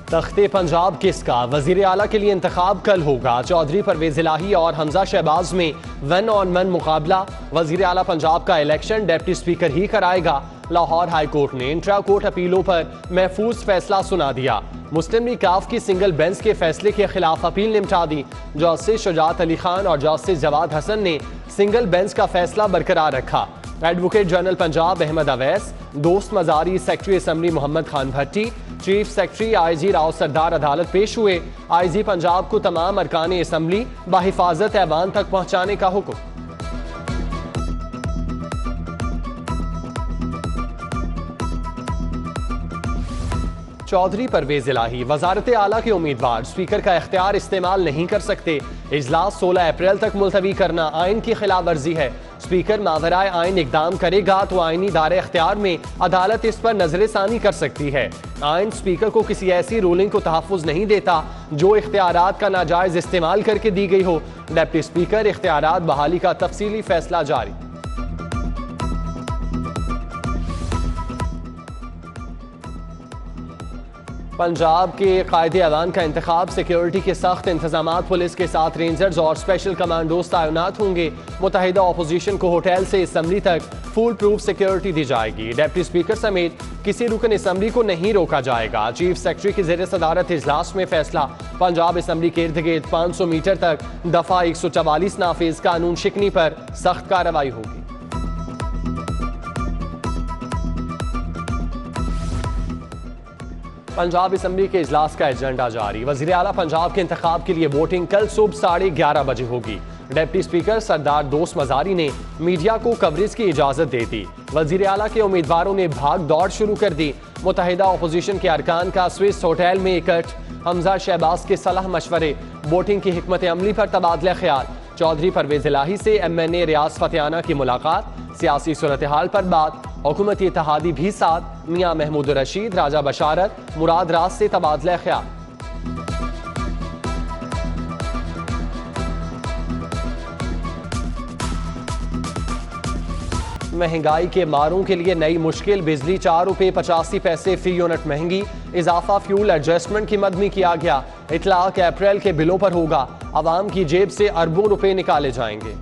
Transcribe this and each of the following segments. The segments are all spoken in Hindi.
तख्ते पंजाब किसका? वजीर आला के लिए इंतखाब कल होगा। चौधरी परवेज इलाही और हमजा शहबाज में 1 on 1 मुकाबला। वजीर आला पंजाब का इलेक्शन डिप्टी स्पीकर ही कराएगा। लाहौर हाई कोर्ट ने इंट्रा कोर्ट अपीलों पर महफूज फैसला सुना दिया। मुस्लिम लीग काफ की सिंगल बेंच के फैसले के खिलाफ अपील निपटा दी। जस्टिस शुजात अली खान और जस्टिस जवाद हसन ने सिंगल बेंच का फैसला बरकरार रखा। एडवोकेट जनरल पंजाब अहमद अवैस, दोस्त मजारी, सेक्रेटरी असम्बली मोहम्मद खान भट्टी, चीफ सेक्रेटरी IG राव सरदार अदालत पेश हुए। IG पंजाब को तमाम अरकान असम्बली बाहिफाजत ऐवान तक पहुंचाने का हुक्म। चौधरी परवेज इलाही वजारत आला के उम्मीदवार स्पीकर का इख्तियार इस्तेमाल नहीं कर सकते। इजलास 16 अप्रैल तक मुलतवी करना आइन की खिलाफ वर्जी है। स्पीकर मावराए आइन इकदाम करेगा तो आइनी दायरे इख्तियार में अदालत इस पर नजरसानी कर सकती है। आइन स्पीकर को किसी ऐसी रूलिंग को तहफ़्फ़ुज़ नहीं देता जो इख्तियारात का नाजायज इस्तेमाल करके दी गई हो। डिप्टी स्पीकर इख्तियारात बहाली का तफसीली फैसला जारी। पंजाब के कायदे अवान का इंतखाब, सिक्योरिटी के सख्त इंतजाम, पुलिस के साथ रेंजर्स और स्पेशल कमांडोज तैनात होंगे। मुतहिदा अपोजिशन को होटल से असम्बली तक फुल प्रूफ सिक्योरिटी दी जाएगी। डिप्टी स्पीकर समेत किसी रुकन असम्बली को नहीं रोका जाएगा। चीफ सेक्रेटरी की ज़ेर सदारत इजलास में फैसला। पंजाब असम्बली के इर्द गिर्द 500 मीटर तक दफा 144 नाफिज, कानून शिकनी पर सख्त कार्रवाई होगी। पंजाब असम्बली के इजलास का एजेंडा जारी। वजीर आला पंजाब के इंतखाब के लिए वोटिंग कल सुबह 11:30 बजे होगी। डिप्टी स्पीकर सरदार दोस्त मजारी ने मीडिया को कवरेज की इजाजत दे दी। वजीर आला के उम्मीदवारों ने भाग दौड़ शुरू कर दी। मुतहिदा अपोजिशन के अरकान का स्विस होटल में इकट्ठ। हमजा शहबाज के सलाह मशवरे, वोटिंग की हिकमत अमली पर तबादला ख्याल। चौधरी परवेज इलाही से MNA रियाज फतेहाना की मुलाकात। सियासी सूरत हाल पर बात। हुकूमती इत्तेहादी भी साथ। मियां महमूद रशीद, राजा बशारत, मुराद राज से तबादला ख्याल। महंगाई के मारों के लिए नई मुश्किल। बिजली 4 रुपये 85 पैसे फी यूनिट महंगी। इजाफा फ्यूल एडजस्टमेंट की मद में किया गया। इतलाक अप्रैल के बिलों पर होगा। आवाम की जेब से अरबों रुपए निकाले जाएंगे।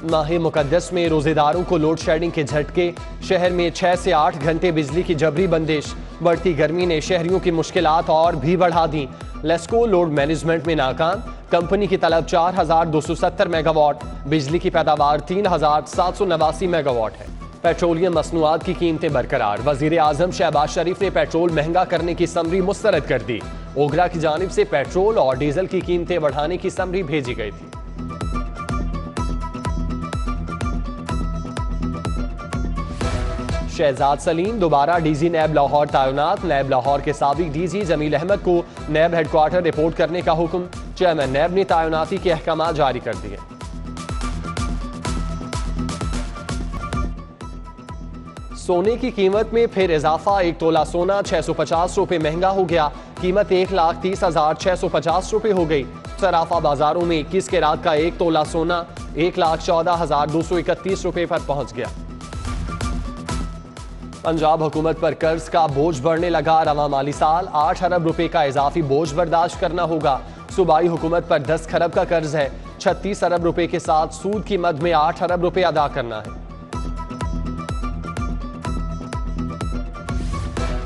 माह मुकद्दस में रोजेदारों को लोड शेडिंग के झटके। शहर में 6 से 8 घंटे बिजली की जबरी बंदिश। बढ़ती गर्मी ने शहरियों की मुश्किलात और भी बढ़ा दी। लेस्को लोड मैनेजमेंट में नाकाम। कंपनी की तलब 4270 मेगावाट। बिजली की पैदावार 3789 मेगावाट है। पेट्रोलियम मसनूआत की कीमतें बरकरार। वजीर आजम शहबाज शरीफ ने पेट्रोल महंगा करने की समरी मुस्तरद कर दी। ओगरा की जानिब से पेट्रोल और डीजल की कीमतें बढ़ाने की समरी भेजी गई थी। शहजाद सलीम दोबारा डीजी नैब लाहौर तैनात। नैब लाहौर के साबिक डीजी जमील अहमद को नैब हेडक्वार्टर रिपोर्ट करने का हुक्म। चेयरमैन नैब ने तैनाती के अहकाम जारी कर दिए। सोने की कीमत में फिर इजाफा। 1 तोला सोना 650 रुपए महंगा हो गया। कीमत 1,30,650 रुपए हो गई। सराफा बाजारों में 21 कैरात का 1 तोला सोना 1,14,231 रुपए पर पहुंच गया। पंजाब हुकूमत पर कर्ज का बोझ बढ़ने लगा। रवां माली साल 8 अरब रुपए का इजाफी बोझ बर्दाश्त करना होगा। सूबाई हुकूमत पर 10 खरब का कर्ज है। 36 अरब रुपए के साथ सूद की मद में 8 अरब रुपए अदा करना है।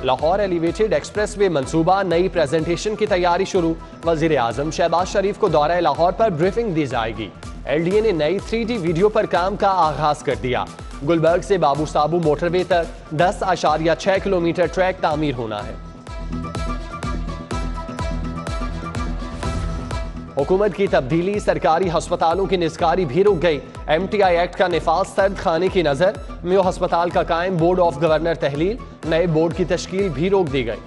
लाहौर एलिवेटेड एक्सप्रेस वे मंसूबा, नई प्रेजेंटेशन की तैयारी शुरू। वजीर आजम शहबाज शरीफ को दौरा लाहौर पर ब्रीफिंग दी जाएगी। LDA ने नई 3D वीडियो पर काम का आगाज कर दिया। गुलबर्ग से बाबू साबू मोटरवे तक 10.6 किलोमीटर ट्रैक तामीर होना है। हुकूमत की तब्दीली, सरकारी अस्पतालों की निस्कारी भी रुक गई। MTI एक्ट का निफाज सर्द खाने की नजर। मेयो अस्पताल का कायम बोर्ड ऑफ गवर्नर तहलील। नए बोर्ड की तश्कील भी रोक दी गई।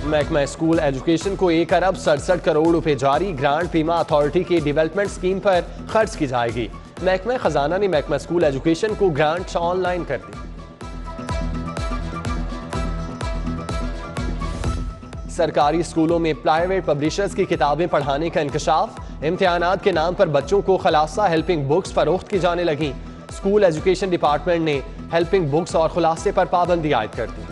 महकमा स्कूल एजुकेशन को 1 अरब 67 करोड़ रुपए जारी। ग्रांट बीमा अथॉरिटी की डेवलपमेंट स्कीम पर खर्च की जाएगी। महकमा खजाना ने महकमा स्कूल एजुकेशन को ग्रांट ऑनलाइन कर दी। सरकारी स्कूलों में प्राइवेट पब्लिशर्स की किताबें पढ़ाने का इंकशाफ। इम्तिहानात के नाम पर बच्चों को खलासा हेल्पिंग बुक्स फरोख्त की जाने लगी। स्कूल एजुकेशन डिपार्टमेंट ने हेल्पिंग बुक्स और खुलासे पर पाबंदी आयद कर दी।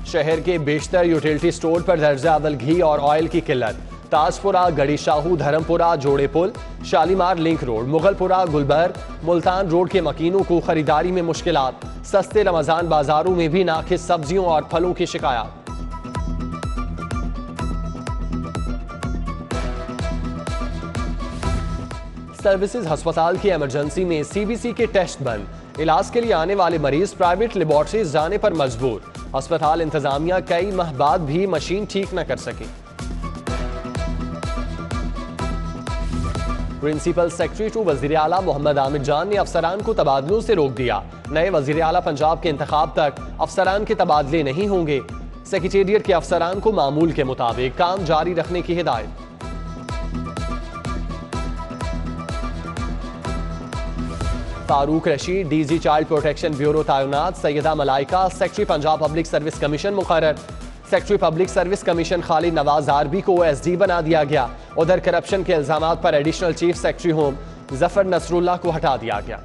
शहर के बेशतर यूटिलिटी स्टोर पर दर्जा अव्वल घी और ऑयल की किल्लत। ताजपुरा, गड़ी Shahu, Dharampura, Jore Pul, Shalimar link road, Mughalpura, Gulberg, Multan road के मकीनों को खरीदारी में मुश्किलात। सस्ते रमजान बाजारों में भी नाखिस सब्जियों और फलों की शिकायत। सर्विसेज अस्पताल की इमरजेंसी में सीबीसी के टेस्ट बंद। इलाज के लिए आने वाले मरीज प्राइवेट लेबोरेटरीज जाने पर मजबूर। अस्पताल इंतजामिया कई माह बाद भी मशीन ठीक न कर सकी। प्रिंसिपल सेक्रेटरी टू वजीर आला मोहम्मद आमिर जान ने अफसरान को तबादलों से रोक दिया। नए वजीर आला पंजाब के इंतखाब तक अफसरान के तबादले नहीं होंगे। सेक्रेटेरिएट के अफसरान को मामूल के मुताबिक काम जारी रखने की हिदायत। Farooq Rashid DG child protection bureau तैनात। Syeda Malaika secretary Punjab public service commission मुकर्रर। Secretary public service commission Khalid Nawaz आरबी को OSD बना दिया गया। उधर करप्शन के इल्जामात पर additional chief secretary home Zafar Nasrullah को हटा दिया गया।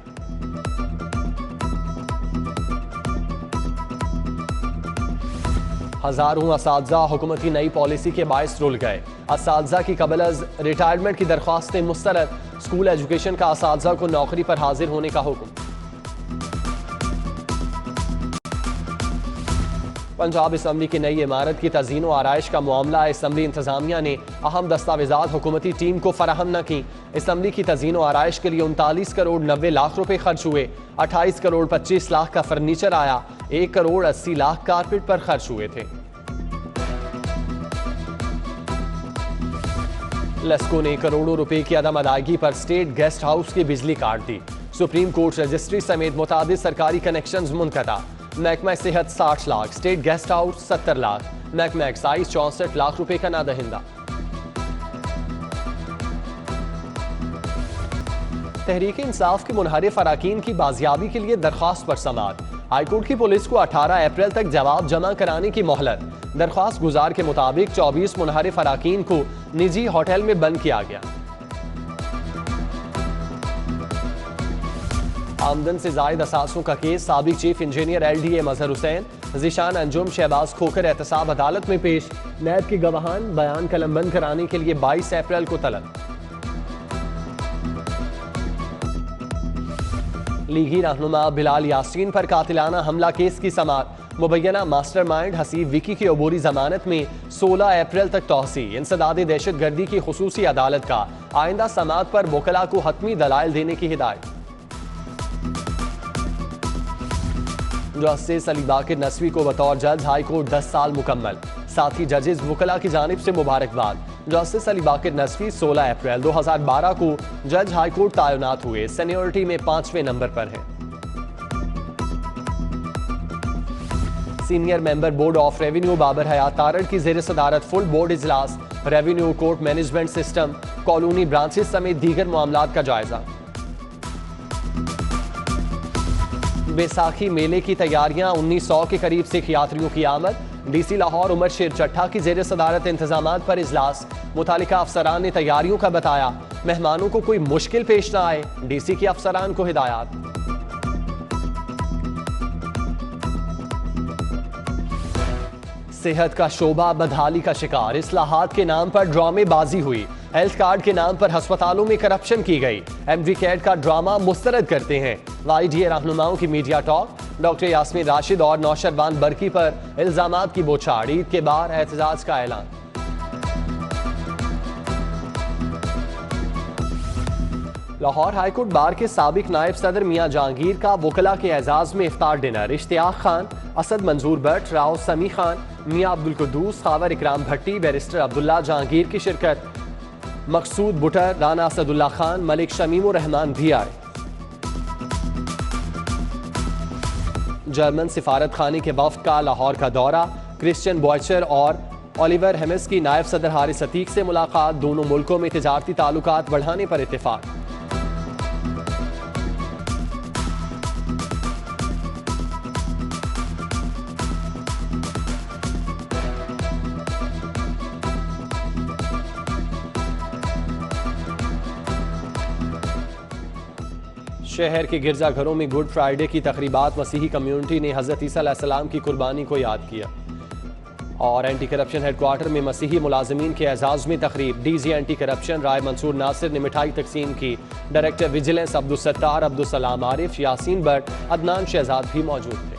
हजारों असातिज़ा हुकूमती नई पॉलिसी के बायस रुल गए। असातिज़ा की कबल अज़ रिटायरमेंट की दरख्वास्तें मुस्तरद। स्कूल एजुकेशन का असातिज़ा को नौकरी पर हाजिर होने का हुक्म। पंजाब असम्बली की नई इमारत की तज़ीन व आराइश का मामला। असम्बली इंतजामिया ने अहम दस्तावेजात हुकूमती टीम को फराहम न की। असम्बली की तज़ीन व आराइश के लिए 39 करोड़ 90 लाख रुपए खर्च हुए। 28 करोड़ 25 लाख का फर्नीचर आया। 1 करोड़ 80 लाख कारपेट पर खर्च हुए थे। लेस्को ने करोड़ों रुपए की अदम अदायगी पर स्टेट गेस्ट हाउस की बिजली काट दी। सुप्रीम कोर्ट रजिस्ट्री समेत मुताबिक सरकारी कनेक्शंस मुनक़ता। महकमा सेहत 60 lakh, state guest house 70 lakh, महकमा एक्साइज 64 लाख रुपए का नादहिंदा। तहरीक इंसाफ के मुनहरिफ अराकीन की बाजियाबी के लिए दरख्वास्त पर समाअत। हाईकोर्ट की पुलिस को 18 अप्रैल तक जवाब जमा कराने की मोहलत। दरख्वास्त गुजार के मुताबिक 24 मुनहरिफ अराकीन को निजी होटल में बंद किया गया। आमदन से जायद असासों का केस। साबिक चीफ इंजीनियर LDA मजहर हुसैन, जीशान अंजुम, शहबाज खोखर एहतसाब अदालत में पेश। नैब की गवाहान बयान कलमबंद कराने के लिए 22 अप्रैल को तलब। लीगी रहनुमा बिलाल यासीन पर कातिलाना हमला केस की समाअत। मुबैना मास्टरमाइंड हसीब विकी की अबूरी जमानत में 16 अप्रैल तक तौसी। इंसदाद दहशत गर्दी की खुसूसी अदालत का आइंदा समाअत पर वकला को हतमी दलाइल देने की हिदायत। जस्टिस अली बाकिर नसवी को बतौर जज हाई कोर्ट 10 साल मुकम्मल। साथ ही जजेस वकला की जानिब से मुबारकबाद। जस्टिस अली बाकिर नसवी 16 अप्रैल 2012 को जज हाई कोर्ट तैनात हुए। सीनियरिटी में 5वें नंबर पर हैं। Senior member board of revenue Babar Hayat Tarar की ज़ेर सदारत फुल बोर्ड इजलास। Revenue, court management system, colony branches समेत दीगर मामलात का जायजा। बैसाखी मेले की तैयारियां। 1900 के करीब सिख यात्रियों की आमद। DC लाहौर उमर शेर चट्टा की ज़ेर सदारत इंतजामात पर इजलास। मुतालिका अफसरान ने तैयारियों का बताया। मेहमानों को कोई मुश्किल पेश न आए, DC के अफसरान को हिदायत। सेहत का शोबा बदहाली का शिकार। इस्लाहात के नाम पर ड्रामेबाजी हुई। हेल्थ कार्ड के नाम पर अस्पतालों में करप्शन की गई। MD कैड का ड्रामा मुस्तरद करते हैं। YDA रहनुमाओं की media talk. Doctor Yasmeen Rashid और नौशरवान बरकी पर इल्जामात की बौछार। ईद के बाद एहतजाज का ऐलान। लाहौर हाईकोर्ट बार के साबिक नायब सदर मियां जहांगीर का वकला के एजाज में इफ्तार डिनर। इश्तियाक खान, असद मंजूर भट्ट, राव समी खान, मियां अब्दुल कुद्दूस, खावर इकराम भट्टी, बैरिस्टर अब्दुल्ला जहांगीर की शिरकत। मकसूद बुटर, राना असदुल्ला खान, मलिक शमीमुर रहमान भी आए। जर्मन सिफारत खाने के वफ्द का लाहौर का दौरा। क्रिश्चियन बॉयचर और ओलिवर हेमिस की नायब सदर हारिस अतीक से मुलाकात। दोनों मुल्कों में तिजारती ताल्लुकात बढ़ाने पर इत्तेफाक। शहर के गिरजाघरों में गुड फ्राइडे की तकरीबात, मसीही कम्युनिटी ने हज़रत ईसा अलैहिस्सलाम की कुर्बानी को याद किया। और एंटी करप्शन हेडक्वार्टर में मसीही मुलाजमीन के एजाज में तकरीब, डीजी एंटी करप्शन राय मंसूर नासिर ने मिठाई तकसीम की। डायरेक्टर विजिलेंस अब्दुल सत्तार, अब्दुल सलाम आरिफ, यासीन भट्ट, अदनान शहजाद भी मौजूद थे।